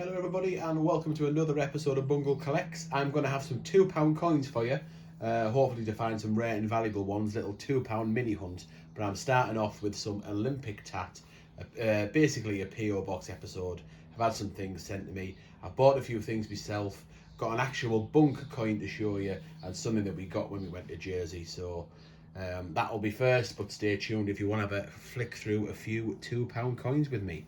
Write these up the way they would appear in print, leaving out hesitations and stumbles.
Hello everybody and welcome to another episode of Bungle Collects. I'm going to have some £2 coins for you, hopefully to find some rare and valuable ones, little £2 mini hunt. But I'm starting off with some Olympic tat, basically a PO Box episode. I've had some things sent to me, I've bought a few things myself, got an actual bunker coin to show you and something that we got when we went to Jersey. So that'll be first, but stay tuned if you want to have a flick through a few £2 coins with me.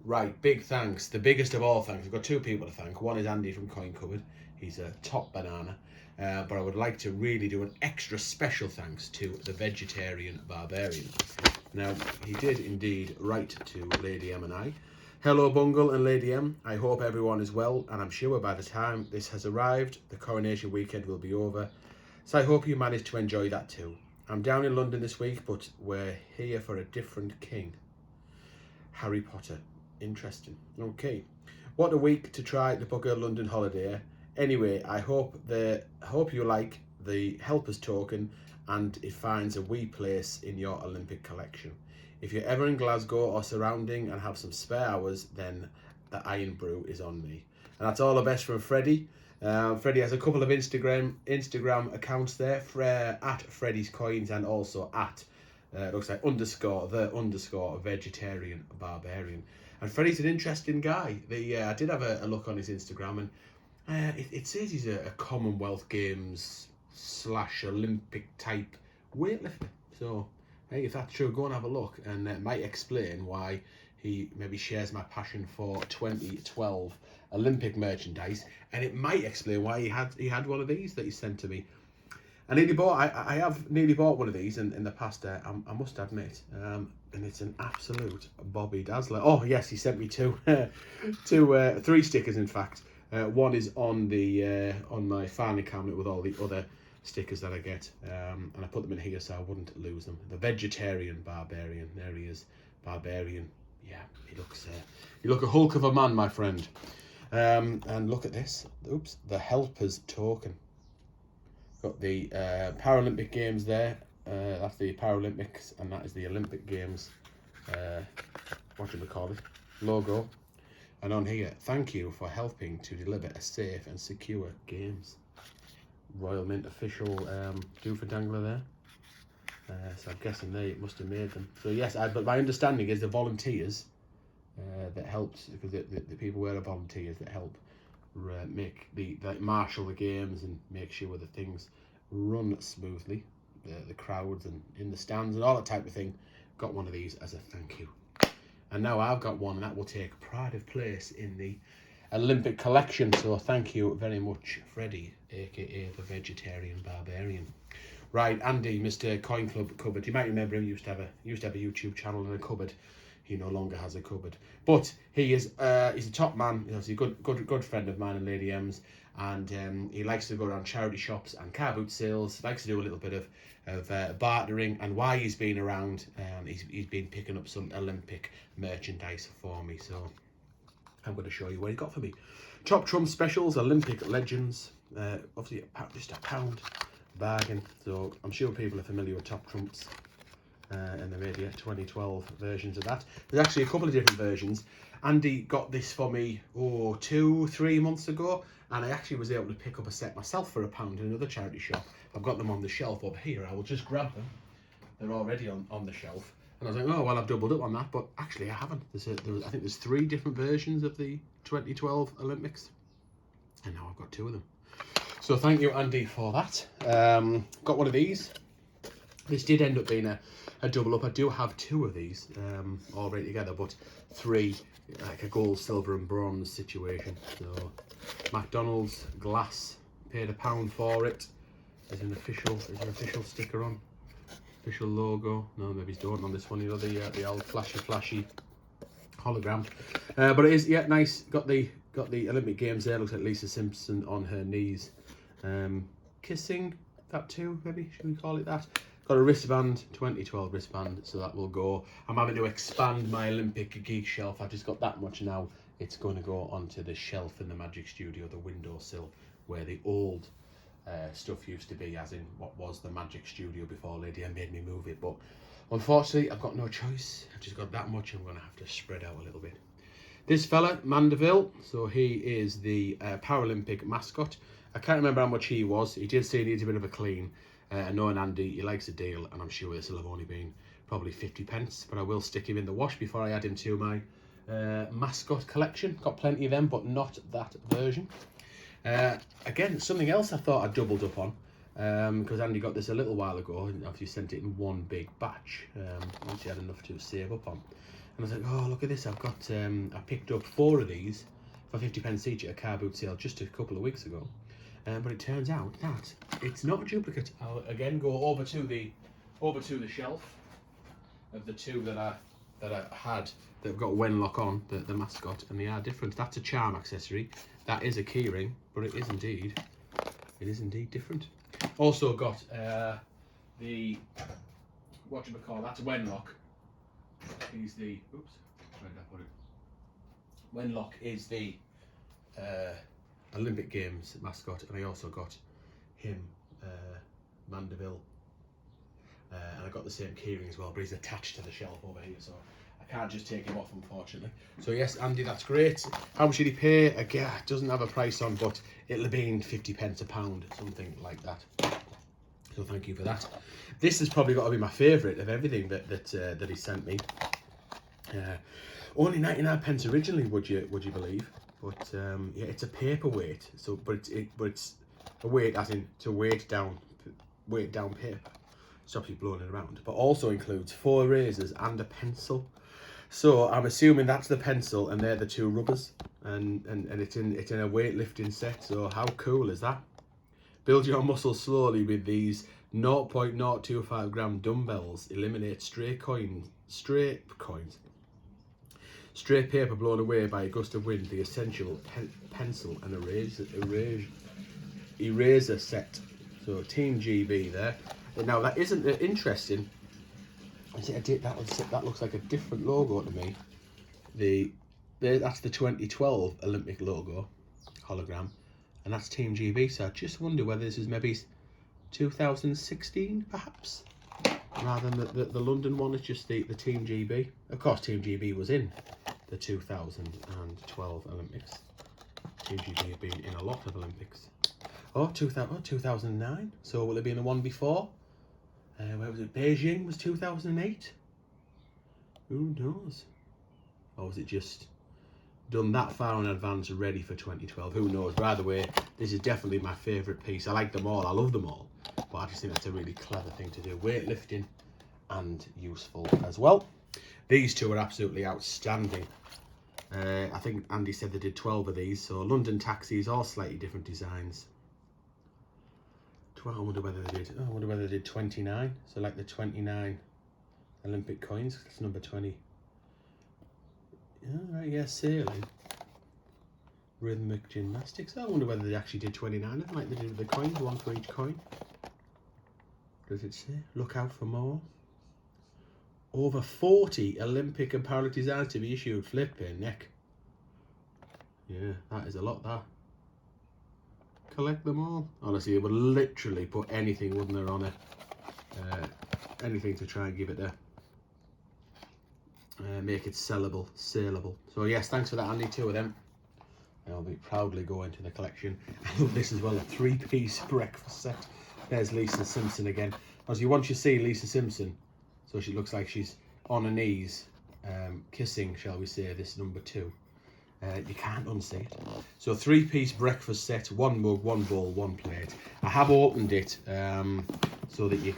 Right, big thanks. The biggest of all thanks. I've got two people to thank. One is Andy from Coin Cupboard. He's a top banana. But I would like to really do an extra special thanks to the Vegetarian Barbarian. Now, he did indeed write to Lady M and I. Hello, Bungle and Lady M. I hope everyone is well, and I'm sure by the time this has arrived, the coronation weekend will be over. So I hope you managed to enjoy that too. I'm down in London this week, but we're here for a different king. Harry Potter. Interesting. Okay, what a week to try to book a London holiday. Anyway, I hope you like the helper's token and it finds a wee place in your Olympic collection. If you're ever in Glasgow or surrounding and have some spare hours, then the Iron Brew is on me. And that's all the best from Freddie. Freddie has a couple of Instagram accounts there, at Freddie's Coins and also at looks like _the Vegetarian Barbarian. And Freddie's an interesting guy. I did have a look on his Instagram, and it says he's a Commonwealth Games / Olympic type weightlifter. So hey, if that's true, go and have a look, and it might explain why he maybe shares my passion for 2012 Olympic merchandise, and it might explain why he had one of these that he sent to me. I have nearly bought one of these in the past, I must admit, and it's an absolute Bobby Dazzler. Oh yes, he sent me three stickers in fact. One is on my filing cabinet with all the other stickers that I get, and I put them in here so I wouldn't lose them. The Vegetarian Barbarian, there he is, Barbarian. Yeah, you look a hulk of a man, my friend. And look at this. Oops, the helper's token. Got the Paralympic Games there. That's the Paralympics, and that is the Olympic Games. Logo. And on here, thank you for helping to deliver a safe and secure games. Royal Mint official doofer dangler there. So I'm guessing they must have made them. So yes, but my understanding is the volunteers that helped, because the people were volunteers that help make marshal the games and make sure the things run smoothly, the crowds and in the stands and all that type of thing. Got one of these as a thank you, and now I've got one, and that will take pride of place in the Olympic collection. So thank you very much, Freddie, aka the Vegetarian Barbarian. Right, Andy, Mr. Coin Club Cupboard. You might remember him used to have a YouTube channel and a cupboard. He no longer has a cupboard, but he's a top man. He's a good friend of mine and Lady M's, and he likes to go around charity shops and car boot sales. Likes to do a little bit of bartering, and while he's been around, he's been picking up some Olympic merchandise for me. So I'm going to show you what he got for me. Top Trump Specials, Olympic Legends. Obviously just a pound bargain. So I'm sure people are familiar with Top Trumps. And the maybe 2012 versions of that. There's actually a couple of different versions. Andy got this for me 2-3 months ago, and I actually was able to pick up a set myself for £1 in another charity shop. I've got them on the shelf up here. I will just grab them. They're already on the shelf, and I was like, oh well, I've doubled up on that, but actually I haven't. I think there's 3 different versions of the 2012 Olympics, and now I've got 2 of them. So thank you, Andy, for that. Got one of these. This did end up being a double up. I do have 2 of these already together, but 3, like a gold, silver and bronze situation. So McDonald's glass, paid £1 for it. There's an official sticker on, official logo. No, maybe don't on this one. You know, the old flashy hologram. But it is, yeah, nice. Got the Olympic Games there. Looks like Lisa Simpson on her knees, kissing that too. Maybe should we call it that? Got a wristband, 2012 wristband, so that will go. I'm having to expand my Olympic geek shelf. I've just got that much now. It's going to go onto the shelf in the Magic Studio, the windowsill, where the old stuff used to be, as in what was the Magic Studio before Lady M made me move it. But unfortunately, I've got no choice. I've just got that much. I'm going to have to spread out a little bit. This fella, Mandeville, so he is the Paralympic mascot. I can't remember how much he was. He did say he needs a bit of a clean. Knowing Andy, he likes a deal, and I'm sure this will have only been probably 50 pence, but I will stick him in the wash before I add him to my mascot collection. Got plenty of them, but not that version. Again, something else I thought I doubled up on, because Andy got this a little while ago, and obviously sent it in one big batch, once he had enough to save up on. And I was like, oh, look at this, I've got, I picked up 4 of these for 50 pence each at a car boot sale just a couple of weeks ago. But it turns out that it's not a duplicate. I'll again go over to the shelf of the 2 that I had that have got Wenlock on, the mascot, and they are different. That's a charm accessory. That is a keyring, but it is indeed different. Also got the that's Wenlock. He's the oops, where did I put it? Wenlock is the Olympic Games mascot, and I also got him, Mandeville, and I got the same keyring as well, but he's attached to the shelf over here, so I can't just take him off, unfortunately. So yes, Andy, that's great. How much did he pay? Again, it doesn't have a price on, but it'll have been 50 pence a pound, something like that. So thank you for that. This has probably got to be my favourite of everything that he sent me. Only 99 pence originally, would you believe? But yeah, it's a paperweight. So, but it's a weight as in to weight down paper. Stops you blowing it around. But also includes 4 razors and a pencil. So I'm assuming that's the pencil and they're the 2 rubbers. And it's in a weightlifting set. So how cool is that? Build your muscles slowly with these 0.025 gram dumbbells. Eliminate stray paper blown away by a gust of wind. The essential pencil and eraser set. So Team GB there. Now that isn't interesting. That looks like a different logo to me. That's the 2012 Olympic logo hologram, and that's Team GB. So I just wonder whether this is maybe 2016 perhaps, rather than the London one is just the Team GB. Of course, Team GB was in the 2012 Olympics. Team GB have been in a lot of Olympics. 2009. So will it be in the one before? Where was it? Beijing was 2008. Who knows? Or was it just done that far in advance, ready for 2012? Who knows? But either way, this is definitely my favourite piece. I like them all. I love them all. But I just think that's a really clever thing to do. Weightlifting and useful as well. These 2 are absolutely outstanding. I think Andy said they did 12 of these. So London taxis, all slightly different designs. I wonder whether they did 29. So like the 29 Olympic coins. That's number 20. Yeah, right, yeah, sailing. Rhythmic gymnastics. I wonder whether they actually did 29, like they did with the coins, 1 for each coin. Does it say? Look out for more. Over 40 Olympic and Paralympic designs to be issued. Flipping neck. Yeah, that is a lot, that. Collect them all. Honestly, it would literally put anything, wouldn't there, on it? Anything to try and give it a make it saleable. So yes, thanks for that, Andy. 2 of them. I'll be proudly going to the collection. I love this as well, a 3-piece breakfast set. There's Lisa Simpson again. As you once you see Lisa Simpson, so she looks like she's on her knees, kissing, shall we say, this number 2. You can't unsee it. So 3-piece breakfast set, 1 mug, 1 bowl, 1 plate. I have opened it so that you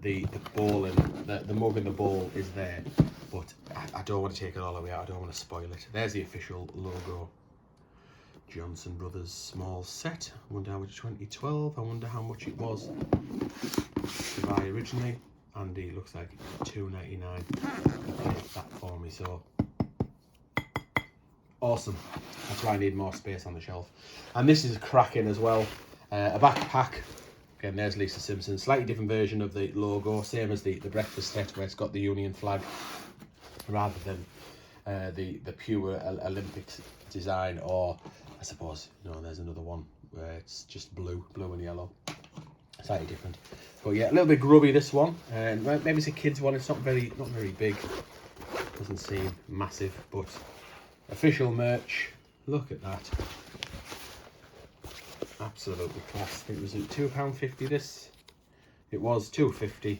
the bowl and the mug and the bowl is there, but I don't want to take it all the way out. I don't want to spoil it. There's the official logo. Johnson Brothers small set. I wonder how much 2012. I wonder how much it was to buy originally. Andy looks like $2.99. That for me. So. Awesome. That's why I need more space on the shelf. And this is cracking as well. A backpack. Again, there's Lisa Simpson. Slightly different version of the logo. Same as the breakfast set where it's got the Union flag rather than the pure Olympics design. Or I suppose, there's another one where it's just blue and yellow. Slightly different. But yeah, a little bit grubby, this one. Maybe it's a kid's one. It's not very big. Doesn't seem massive, but official merch. Look at that. Absolutely class. It was at £2.50 this. It was £2.50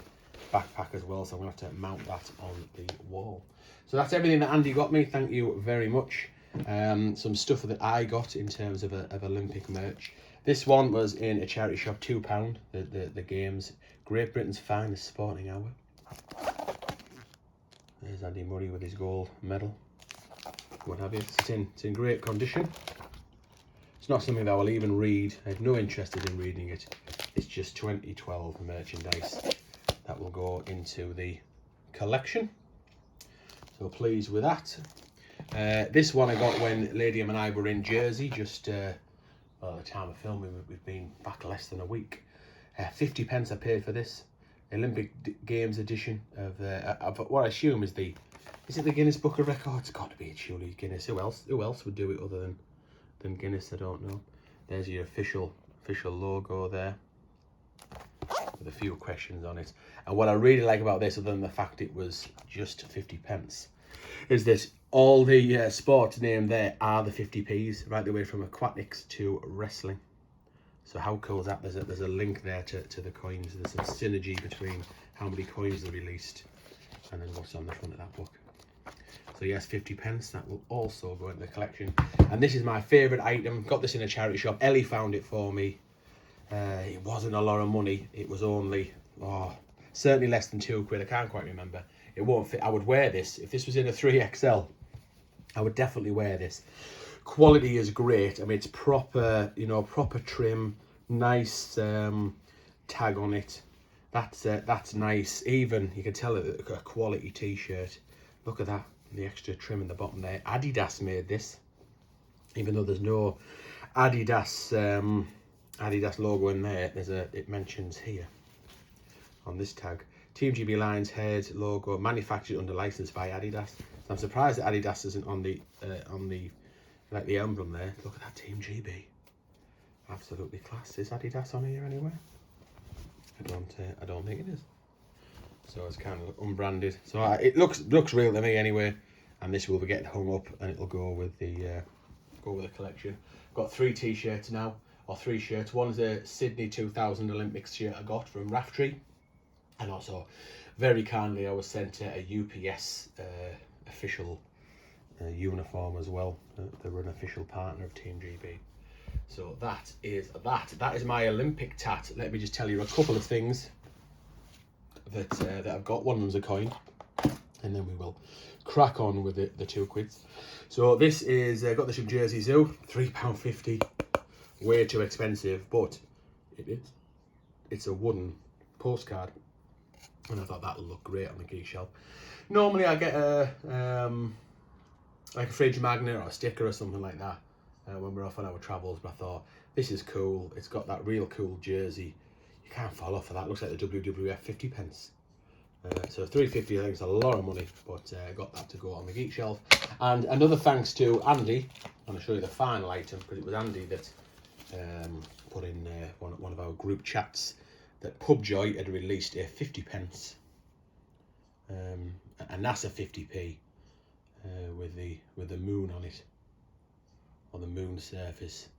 backpack as well, so I'm going to have to mount that on the wall. So that's everything that Andy got me. Thank you very much. Some stuff that I got in terms of Olympic merch. This one was in a charity shop, £2. The games, Great Britain's finest sporting hour. There's Andy Murray with his gold medal. What have you? It's in great condition. It's not something that I will even read. I have no interest in reading it. It's just 2012 merchandise that will go into the collection. So pleased with that. This one I got when Lady M and I were in Jersey, just well, at the time of filming, we've been back less than a week. 50p I paid for this. Olympic Games edition of what I assume is is it the Guinness Book of Records? It's got to be surely Guinness. Who else would do it other than Guinness? I don't know. There's your official logo there with a few questions on it. And what I really like about this, other than the fact it was just 50p, is that all the sports named there are the 50p's, right the way from aquatics to wrestling. So how cool is that? There's a link there to the coins. There's some synergy between how many coins are released and then what's on the front of that book. So yes, 50p, that will also go into the collection. And this is my favourite item. Got this in a charity shop. Ellie found it for me. It wasn't a lot of money. It was only, certainly less than £2. I can't quite remember. It won't fit. I would wear this. If this was in a 3XL, I would definitely wear this. Quality is great. I mean, it's proper, proper trim, nice tag on it. That's nice. Even, you can tell it a quality t-shirt. Look at that, the extra trim in the bottom there. Adidas made this, even though there's no Adidas logo in there. It mentions here on this tag, Team GB Lions head logo, manufactured under license by Adidas. So I'm surprised that Adidas isn't on the like the emblem there. Look at that, Team GB. Absolutely class. Is Adidas on here anywhere? I don't think it is. So it's kind of unbranded. So it looks real to me anyway. And this will be getting hung up, and it'll go with the collection. Got 3 t-shirts now, or 3 shirts. One's a Sydney 2000 Olympics shirt I got from Raftree, and also very kindly I was sent a UPS official uniform as well. They were an official partner of Team GB. So that is my Olympic tat. Let me just tell you a couple of things that I've got. One of them's a coin, and then we will crack on with the £2. So this is got this from Jersey Zoo, £3.50, way too expensive, but it is. It's a wooden postcard, and I thought that would look great on the geek shelf. Normally I get like a fridge magnet or a sticker or something like that when we're off on our travels, but I thought this is cool. It's got that real cool jersey. You can't fall off of that. Looks like the WWF 50p. So £3.50 I think is a lot of money, but I got that to go on the geek shelf. And another thanks to Andy. I'm going to show you the final item, because it was Andy that put in one of our group chats that Pubjoy had released a 50p, a NASA 50p with the moon on it, on the moon surface.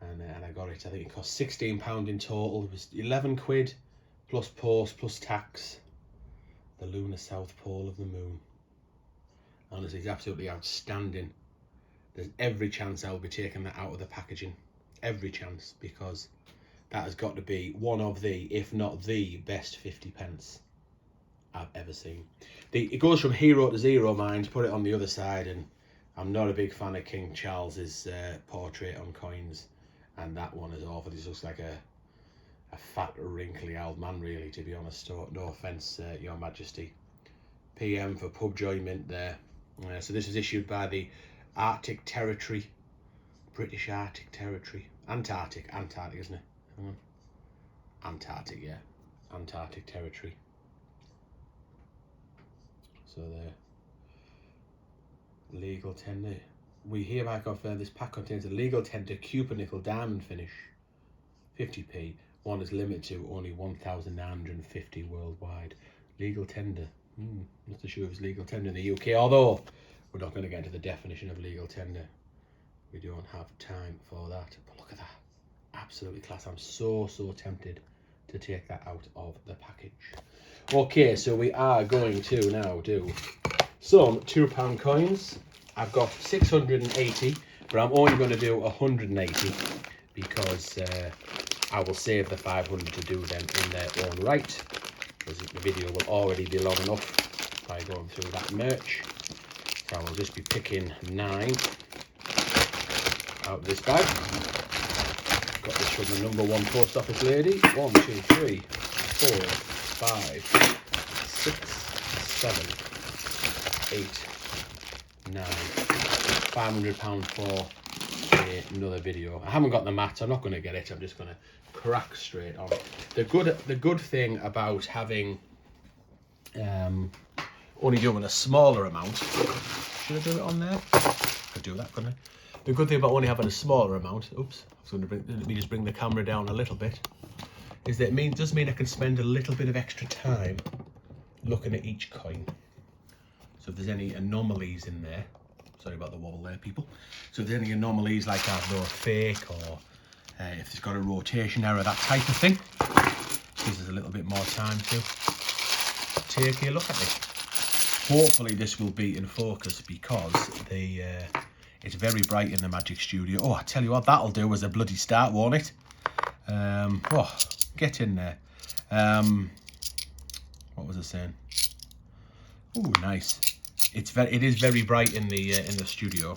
And I got it. I think it cost £16 in total. It was £11 plus post plus tax. The lunar south pole of the moon. Honestly, it's absolutely outstanding. There's every chance I'll be taking that out of the packaging. Every chance, because that has got to be one of the, if not the best 50p I've ever seen. It goes from hero to zero, mind. Put it on the other side, and I'm not a big fan of King Charles's portrait on coins, and that one is awful. This looks like a fat, wrinkly old man, really, to be honest. No offence, Your Majesty. PM for Pubjoy Mint there. So this was issued by the Arctic Territory, British Arctic Territory. Antarctic, isn't it? Antarctic, yeah. Antarctic Territory. So the legal tender. We hereby confirm this pack contains a legal tender Cupid nickel diamond finish. 50p. One is limited to only 1,950 worldwide. Legal tender. Not so sure if it's legal tender in the UK, although We're not going to get into the definition of legal tender. We don't have time for that. But look at that. Absolutely class. I'm so tempted to take that out of the package. Okay, so we are going to now do some £2 coins. I've got 680, but I'm only going to do 180 because I will save the 500 to do them in their own right, because the video will already be long enough by going through that merch. So I will just be picking 9 out of this bag. Got this from the number 1 post office lady. 1, 2, 3, 4, 5, 6, 7, 8, 9. £500 for another video. I haven't got the mats. I'm not going to get it. I'm just going to crack straight on. The good thing about having only doing a smaller amount. Should I do it on there? I could do that, couldn't I? The good thing about only having a smaller amount, oops, I was going to let me just bring the camera down a little bit, is that it does mean I can spend a little bit of extra time looking at each coin. So if there's any anomalies in there, sorry about the wobble there, people. So if there's any anomalies like I've no fake, or if it's got a rotation error, that type of thing, gives us a little bit more time to take a look at it. Hopefully this will be in focus because it's very bright in the Magic Studio. Oh, I tell you what, that'll do as a bloody start, won't it? Oh, get in there. What was I saying? Oh, nice. It is very bright in the studio,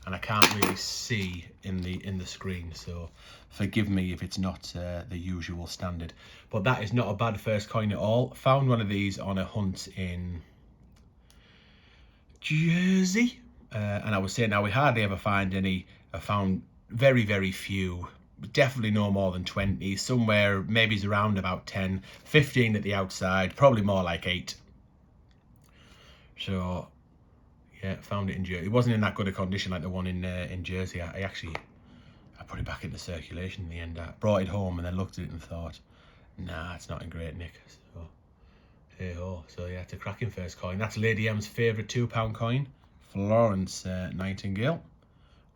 and I can't really see in the screen. So forgive me if it's not the usual standard. But that is not a bad first coin at all. Found one of these on a hunt in Jersey, and I was saying now we hardly ever find any. I found very few, definitely no more than 20, somewhere maybe it's around about 10, 15 at the outside, probably more like 8. So yeah, found it in Jersey. It wasn't in that good a condition like the one in Jersey. I put it back into circulation in the end. I brought it home and then looked at it and thought, nah, it's not in great nick. So hey ho. So yeah, it's a cracking first coin. That's Lady M's favourite £2 coin, Florence Nightingale,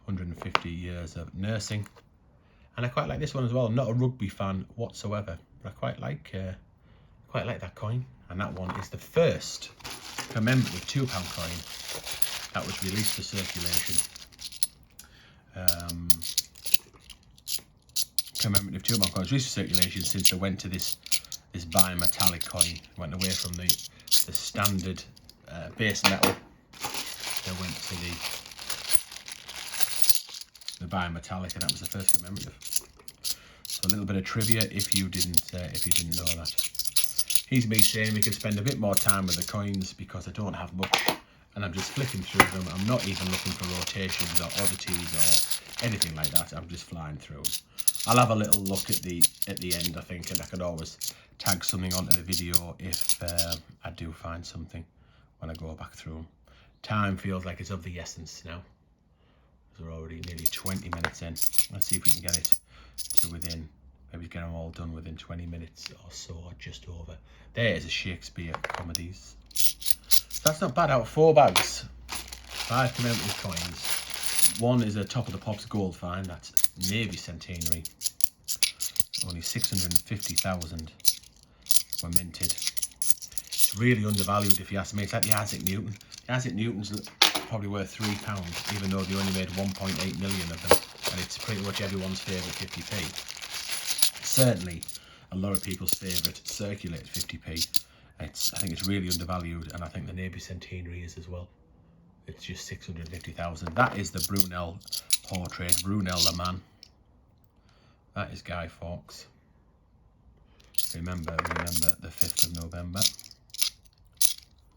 150 years of nursing. And I quite like this one as well. I'm not a rugby fan whatsoever, but I quite like that coin. And that one is the first commemorative £2 coin that was released for circulation. Commemorative £2 coins released for circulation since they went to this bimetallic coin. Went away from the standard base metal. They went to the bimetallic, and that was the first commemorative. So a little bit of trivia if you didn't know that. Here's me saying we could spend a bit more time with the coins because I don't have much, and I'm just flicking through them. I'm not even looking for rotations or oddities or anything like that. I'm just flying through. I'll have a little look at the end, I think, and I could always tag something onto the video if I do find something when I go back through them. Time feels like it's of the essence now. We're already nearly 20 minutes in. Let's see if we can get it to within, maybe get them all done within 20 minutes or so, or just over. There's a Shakespeare comedies. That's not bad. Out of 4 bags, 5 commemorative coins. One is a Top of the Pops gold find. That's Navy Centenary. Only 650,000 were minted. It's really undervalued if you ask me. It's like the Isaac Newton. The Isaac Newton's probably worth £3, even though they only made 1.8 million of them, and it's pretty much everyone's favourite 50p. Certainly a lot of people's favourite circulated 50p. I think it's really undervalued, and I think the Navy Centenary is as well. It's just 650,000. That is the Brunel portrait, Brunel the man. That is Guy Fawkes. Remember the 5th of November.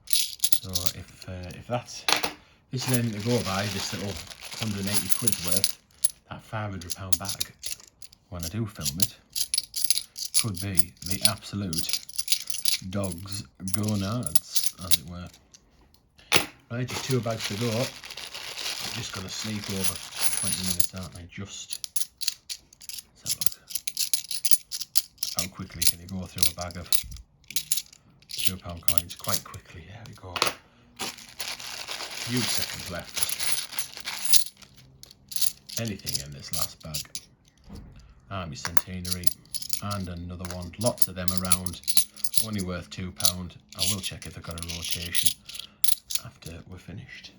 So if that's this is anything to go by, this little 180 quid's worth, that £500 bag, when I do film it, could be the absolute dog's gonads, as it were. Right, just 2 bags to go. I'm just going to sneak over 20 minutes, aren't I? Just, let's have a look. How quickly can you go through a bag of £2 coins? Quite quickly, there we go. few seconds left. Anything in this last bag. Army Centenary and another one. Lots of them around. Only worth £2. I will check if they've got a rotation after we're finished.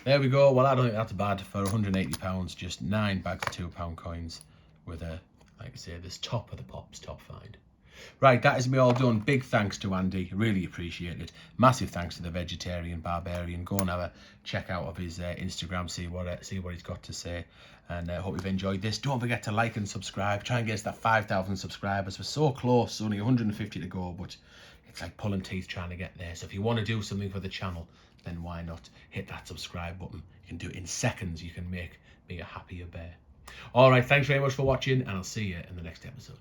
There we go. Well, I don't think that's bad for £180. Just 9 bags of £2 coins with a, like I say, this top of the pops top find. Right, that is me all done. Big thanks to Andy, really appreciate it. Massive thanks to the Vegetarian Barbarian. Go and have a check out of his Instagram, see what he's got to say. And I hope you've enjoyed this. Don't forget to like and subscribe. Try and get us that 5,000 subscribers. We're so close, only 150 to go, but it's like pulling teeth trying to get there. So if you want to do something for the channel, then why not hit that subscribe button? You can do it in seconds. You can make me a happier bear. All right, thanks very much for watching, and I'll see you in the next episode.